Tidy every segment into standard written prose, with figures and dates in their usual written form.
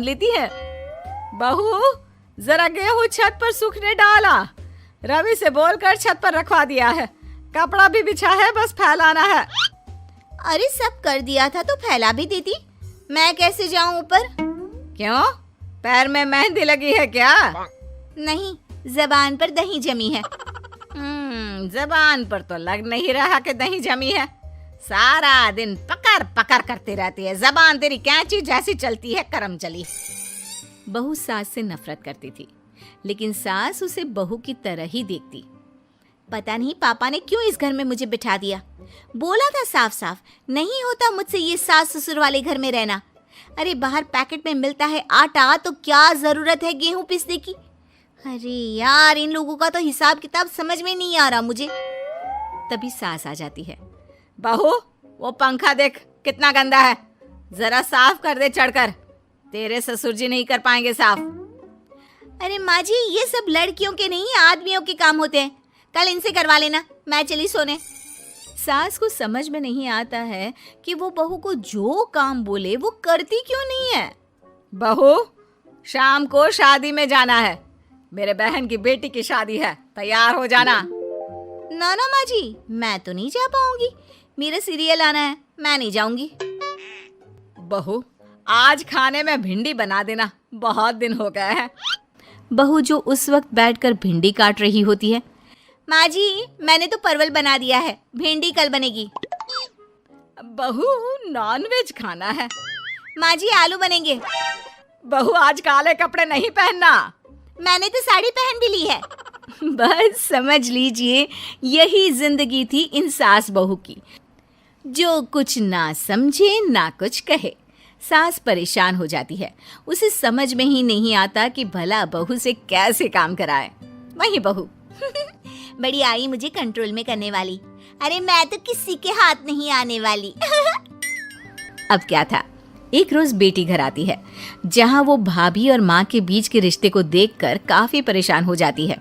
लेती है। बहू, जरा गेहूं छत पर सूखने डाला। रवि से बोलकर छत पर रखवा दिया है। कपड़ा भी बिछा है, बस फैलाना है। अरे सब कर दिया था तो फैला भी देती, मैं कैसे जाऊं ऊपर? क्यों, पैर में मेहंदी लगी है क्या? नहीं, जबान पर दही जमी है। जबान पर तो लग नहीं रहा कि दही जमी है। सारा दिन पकड़ पकड़ करती रहती है। जबान तेरी कैंची जैसी चलती है, करम चली। बहू सास से नफरत करती थी, लेकिन सास उसे बहू की तरह ही देखती। पता नहीं पापा ने क्यों इस घर में मुझे बिठा दिया। बोला था साफ साफ, नहीं होता मुझसे ये सास ससुर वाले घर में रहना। अरे बाहर पैकेट में मिलता है आटा, तो क्या जरूरत है गेहूं पीसने की? अरे यार, इन लोगों का तो हिसाब किताब समझ में नहीं आ रहा मुझे। तभी सास आ जाती है। बहू, वो पंखा देख कितना गंदा है, जरा साफ कर दे चढ़कर। तेरे ससुर जी नहीं कर पाएंगे साफ। अरे माँ जी, ये सब लड़कियों के नहीं आदमियों के काम होते हैं, कल इनसे करवा लेना, मैं चली सोने। सास को समझ में नहीं आता है कि वो बहू को जो काम बोले वो करती क्यों नहीं है। बहू, शाम को शादी में जाना है। मेरे बहन की बेटी की शादी है, तैयार हो जाना। ना ना माँ जी, मैं तो नहीं जा पाऊंगी, मेरा सीरियल आना है, मैं नहीं जाऊंगी। बहू, आज खाने में भिंडी बना देना, बहुत दिन हो गए हैं। बहू जो उस वक्त बैठकर भिंडी काट रही होती है। माँ जी, मैंने तो परवल बना दिया है, भिंडी कल बनेगी। बहू, नॉनवेज खाना है। माँ जी, आलू बनेंगे। बहू, आज काले कपड़े नहीं पहनना। मैंने तो साड़ी पहन भी ली है। बस समझ लीजिए, यही जिंदगी थी इन सास बहू की, जो कुछ ना समझे ना कुछ कहे। सास परेशान हो जाती है, उसे समझ में ही नहीं आता कि भला बहू से कैसे काम कराए। वही बहू बड़ी आई मुझे कंट्रोल में करने वाली। अरे मैं तो किसी के हाथ नहीं आने वाली। अब क्या था, एक रोज बेटी घर आती है, जहां वो भाभी और माँ के बीच के रिश्ते को देखकर काफी परेशान हो जाती है।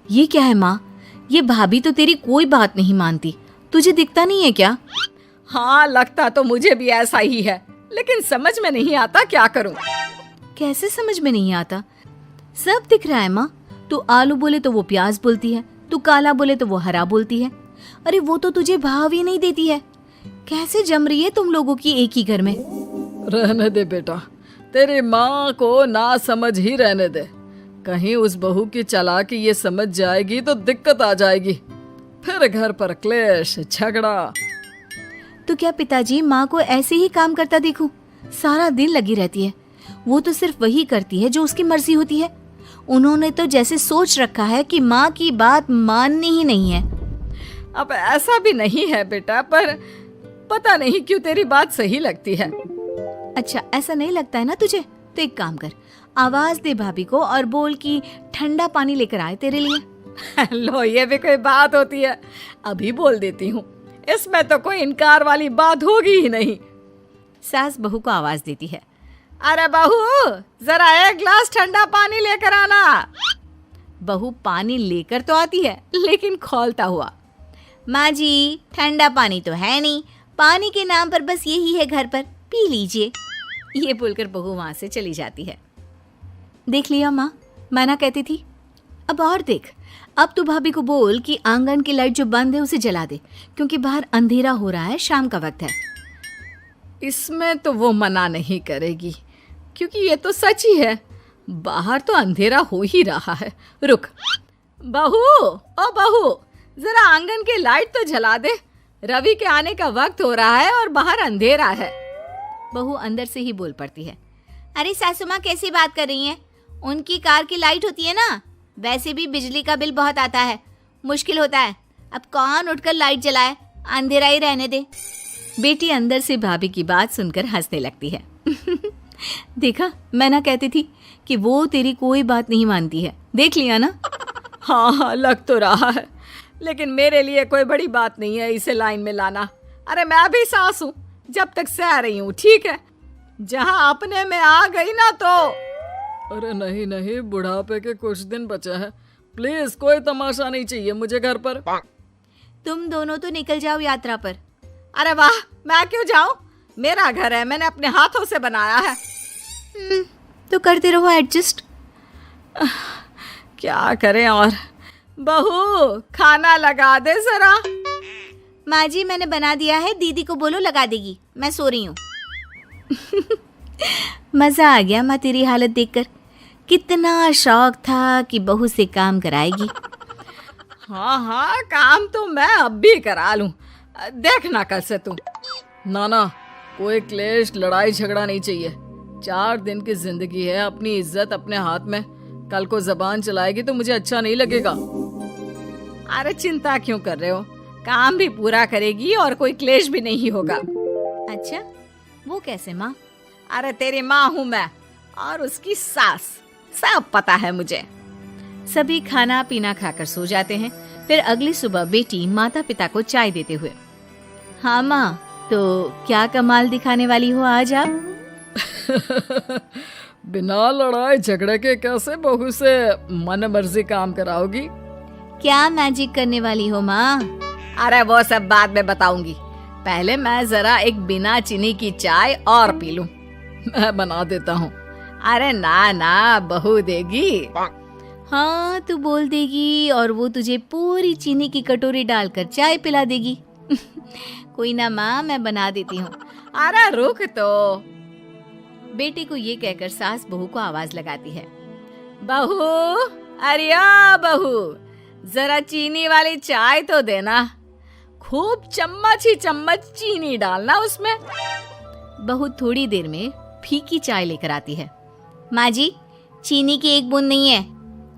ये क्या है माँ, ये भाभी तो तेरी कोई बात नहीं मानती, तुझे दिखता नहीं है क्या? हाँ, लगता तो मुझे भी ऐसा ही है, लेकिन समझ में नहीं आता क्या करूं। कैसे समझ में नहीं आता? सब दिख रहा है माँ, तू आलू बोले तो वो प्याज बोलती है, तू काला बोले तो वो हरा बोलती है। अरे वो तो तुझे भाव ही नहीं देती है। कैसे जम रही है तुम लोगों की एक ही घर में? रहने दे बेटा, तेरी माँ को ना समझ ही रहने दे। कहीं उस बहू की चालाकी ये समझ जाएगी तो दिक्कत आ जाएगी, फिर घर पर क्लेश झगड़ा। तो क्या पिताजी माँ को ऐसे ही काम करता देखूं? सारा दिन लगी रहती है। वो तो सिर्फ वही करती है जो उसकी मर्जी होती है। उन्होंने तो जैसे सोच रखा है कि माँ की बात माननी ही नहीं है। अब ऐसा भी नहीं है बेटा, पर पता नहीं क्यों तेरी बात सही लगती है। अच्छा, ऐसा नहीं लगता है ना तुझे? तो एक काम कर, आवाज दे भाभी को और बोल कि ठंडा पानी लेकर आए तेरे लिए। लो, ये भी कोई बात होती है? अभी बोल देती हूँ, इसमें तो कोई इनकार वाली बात होगी ही नहीं। सास बहू को आवाज देती है। अरे बहू, जरा एक गिलास ठंडा पानी लेकर आना। बहू पानी लेकर तो आती है, लेकिन खौलता हुआ। माँ जी, ठंडा पानी तो है नहीं, पानी के नाम पर बस यही है घर पर, पी लीजिए। ये बोलकर बहू वहां से चली जाती है। देख लिया माँ, मैं ना कहती थी। अब और देख, अब तू भाभी को बोल कि आंगन की लाइट जो बंद है उसे जला दे, क्योंकि बाहर अंधेरा हो रहा है, शाम का वक्त है। इसमें तो वो मना नहीं करेगी, क्योंकि ये तो सच ही है, बाहर तो अंधेरा हो ही रहा है। रुक बहू, ओ बहू, जरा आंगन की लाइट तो जला दे, रवि के आने का वक्त हो रहा है और बाहर अंधेरा है। बहू अंदर से ही बोल पड़ती है। अरे सासू माँ, कैसी बात कर रही हैं? उनकी कार की लाइट होती है ना, वैसे भी बिजली का बिल बहुत आता है, मुश्किल होता है। अब कौन उठकर लाइट जलाए, अंधेरा ही रहने दे। बेटी अंदर से भाभी की बात सुनकर हंसने लगती है। देखा, मैं ना कहती थी कि वो तेरी कोई बात नहीं मानती है, देख लिया ना। हाँ, लग तो रहा है, लेकिन मेरे लिए कोई बड़ी बात नहीं है इसे लाइन में लाना। अरे मैं भी सास हूँ, जब तक सह रही हूँ, ठीक है? जहाँ अपने में आ गई ना तो। अरे नहीं नहीं, बुढ़ापे के कुछ दिन बचे हैं, प्लीज कोई तमाशा नहीं चाहिए मुझे घर पर। तुम दोनों तो निकल जाओ यात्रा पर। अरे वाह, मैं क्यों जाऊं? मेरा घर है, मैंने अपने हाथों से बनाया है। तो करते रहो एडजस्ट। क्या करें और। बहू खाना लगा दे जरा। माँ जी मैंने बना दिया है, दीदी को बोलो लगा देगी, मैं सो रही हूँ। मज़ा आ गया माँ तेरी हालत देखकर। कितना शौक था कि बहू से काम कराएगी। हाँ हाँ, काम तो मैं अब भी करा लूं। देखना कल से तू। नाना, कोई क्लेश लड़ाई झगड़ा नहीं चाहिए। 4 दिन की जिंदगी है, अपनी इज्जत अपने हाथ में। कल को जबान चलाएगी तो मुझे अच्छा नहीं लगेगा। अरे चिंता क्यों कर रहे हो, काम भी पूरा करेगी और कोई क्लेश भी नहीं होगा। अच्छा, वो कैसे माँ? अरे तेरी माँ हूँ मैं और उसकी सास, सब पता है मुझे। सभी खाना पीना खाकर सो जाते हैं। फिर अगली सुबह बेटी माता पिता को चाय देते हुए, हाँ माँ, तो क्या कमाल दिखाने वाली हो आज आप? बिना लड़ाई झगड़े के कैसे बहू से मन मर्जी काम कराओगी? क्या मैजिक करने वाली हो माँ? अरे वो सब बाद में बताऊंगी। पहले मैं जरा एक बिना चीनी की चाय और पी लूं। मैं बना देता हूँ। अरे ना ना, बहू देगी। हाँ, तू बोल देगी और वो तुझे पूरी चीनी की कटोरी डालकर चाय पिला देगी। कोई ना माँ, मैं बना देती हूँ। अरे रुक तो। बेटे को ये कहकर सास बहू को आवाज लगाती है, बहू, अरिया बहू, जरा चीनी वाली चाय तो देना। खूब चम्मच ही चम्मच चीनी डालना उसमें। बहू थोड़ी देर में फीकी चाय लेकर आती है। माँ जी, चीनी की एक बूंद नहीं है,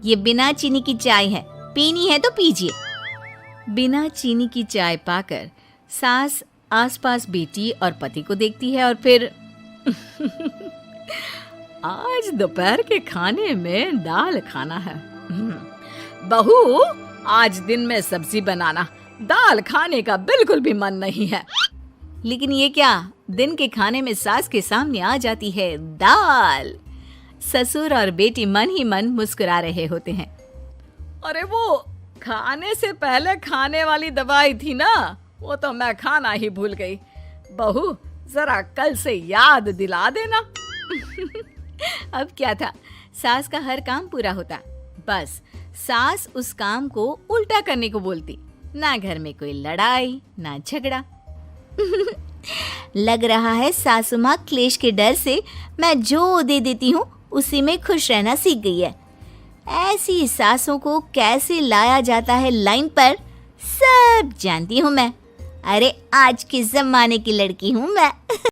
ये बिना चीनी की चाय है, पीनी है तो पीजिए। बिना चीनी की चाय पाकर सास आसपास बेटी और पति को देखती है और फिर आज दोपहर के खाने में दाल खाना है। बहू, आज दिन में सब्जी बनाना, दाल खाने का बिल्कुल भी मन नहीं है। लेकिन ये क्या, दिन के खाने में सास के सामने आ जाती है दाल। ससुर और बेटी मन ही मन मुस्कुरा रहे होते हैं। अरे वो खाने से पहले खाने वाली दवाई थी ना, वो तो मैं खाना ही भूल गई। बहू जरा कल से याद दिला देना। अब क्या था, सास का हर काम पूरा होता, बस सास उस काम को उल्टा करने को बोलती। ना घर में कोई लड़ाई ना झगड़ा। लग रहा है सासू माँ क्लेश के डर से मैं जो दे देती हूँ उसी में खुश रहना सीख गई है। ऐसी सासों को कैसे लाया जाता है लाइन पर, सब जानती हूँ मैं। अरे आज के जमाने की लड़की हूँ मैं।